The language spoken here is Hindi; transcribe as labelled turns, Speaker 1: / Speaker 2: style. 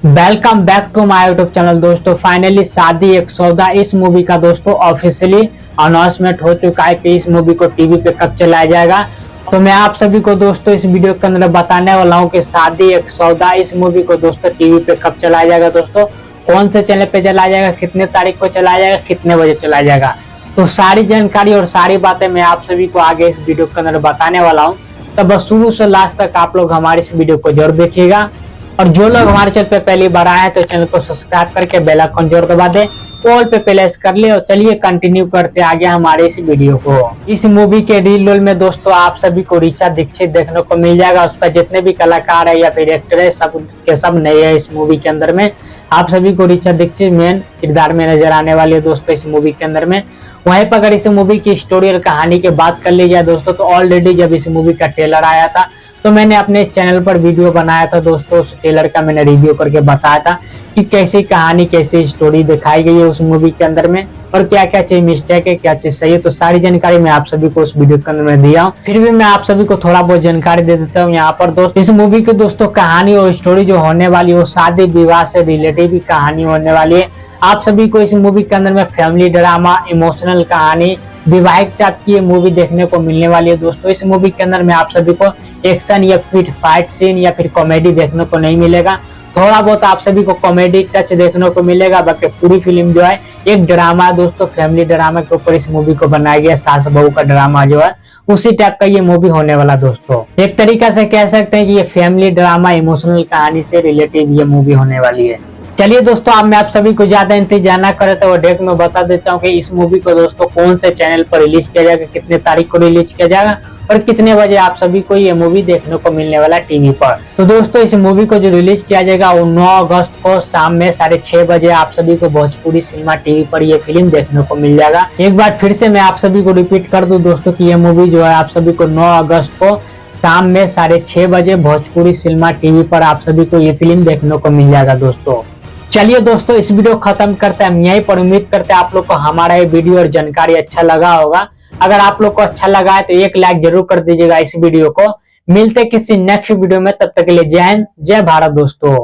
Speaker 1: Welcome back to my YouTube channel दोस्तों। फाइनली शादी एक सौदा इस मूवी का दोस्तों ऑफिशियली अनाउंसमेंट हो चुका है कि इस मूवी को टीवी पे कब चलाया जाएगा। तो मैं आप सभी को दोस्तों इस वीडियो के अंदर बताने वाला हूं कि शादी एक सौदा इस मूवी को दोस्तों टीवी पे कब चलाया जाएगा, दोस्तों कौन से चैनल पे चलाया जाएगा, कितने तारीख को चलाया जाएगा, कितने बजे चलाया जाएगा। तो सारी जानकारी और सारी बातें मैं आप सभी को आगे इस वीडियो के अंदर बताने वाला हूँ। तो बस शुरू से लास्ट तक आप लोग हमारे इस वीडियो को जरूर देखिएगा। और जो लोग हमारे चैनल पे पहली बार आए हैं तो चैनल को सब्सक्राइब करके बेल आइकन जरूर दबा दे, ऑल पे प्रेस कर ले। और चलिए कंटिन्यू करते आगे हमारे इस वीडियो को। इस मूवी के लीड रोल में दोस्तों आप सभी को ऋचा दीक्षित देखने को मिल जाएगा। उस पर जितने भी कलाकार है या फिर एक्टर है सब के सब नए हैं इस मूवी के अंदर में। आप सभी को ऋचा दीक्षित मेन किरदार में नजर आने वाली है दोस्तों इस मूवी के अंदर में। वहीं पर अगर इस मूवी की स्टोरी और कहानी की बात कर ली जाए दोस्तों, तो ऑलरेडी जब इस मूवी का ट्रेलर आया था तो मैंने अपने चैनल पर वीडियो बनाया था दोस्तों। उस ट्रेलर का मैंने रिव्यू करके बताया था कि कैसी कहानी कैसी स्टोरी दिखाई गई है उस मूवी के अंदर में, और क्या क्या चीज मिस्टेक है, क्या चीज सही है। तो सारी जानकारी मैं आप सभी को उस वीडियो के अंदर में दिया हूँ। फिर भी मैं आप सभी को थोड़ा बहुत जानकारी दे देता हूँ यहाँ पर दोस्तों। इस मूवी की दोस्तों कहानी और स्टोरी जो होने वाली है वो शादी विवाह से रिलेटेड भी कहानी होने वाली है। आप सभी को इस मूवी के अंदर में फैमिली ड्रामा, इमोशनल कहानी, विवाहिक टाइप की मूवी देखने को मिलने वाली है दोस्तों। इस मूवी के अंदर में आप सभी को एक्शन या फिर फाइट सीन या फिर कॉमेडी देखने को नहीं मिलेगा। थोड़ा बहुत आप सभी को कॉमेडी टच देखने को मिलेगा, बाकी पूरी फिल्म जो है एक ड्रामा दोस्तों, फैमिली ड्रामा के ऊपर इस मूवी को बनाया गया। सास बहू का ड्रामा जो है उसी टाइप का ये मूवी होने वाला दोस्तों। एक तरीका से कह सकते हैं कि ये फैमिली ड्रामा, इमोशनल कहानी से रिलेटेड ये मूवी होने वाली है। चलिए दोस्तों, अब मैं आप सभी को ज्यादा इंतजार ना करे तो डायरेक्ट में बता देता हूँ कि इस मूवी को दोस्तों कौन से चैनल पर रिलीज किया जाएगा, कितने तारीख को रिलीज किया जाएगा और कितने बजे आप सभी को ये मूवी देखने को मिलने वाला टीवी पर। तो दोस्तों इस मूवी को जो रिलीज किया जाएगा वो 9 अगस्त को शाम में 6:30 बजे आप सभी को भोजपुरी सिनेमा टीवी पर ये फिल्म देखने को मिल जाएगा। एक बार फिर से मैं आप सभी को रिपीट कर दूं दोस्तों कि ये मूवी जो है आप सभी को 9 अगस्त को शाम में 6:30 बजे भोजपुरी सिनेमा टीवी पर आप सभी को ये फिल्म देखने को मिल जाएगा दोस्तों। चलिए दोस्तों, इस वीडियो खत्म करते हैं हम यहीं पर। उम्मीद करते हैं आप लोग को हमारा ये वीडियो और जानकारी अच्छा लगा होगा। अगर आप लोग को अच्छा लगा है तो एक लाइक जरूर कर दीजिएगा इस वीडियो को। मिलते किसी नेक्स्ट वीडियो में, तब तक के लिए जय हिंद, जय भारत दोस्तों।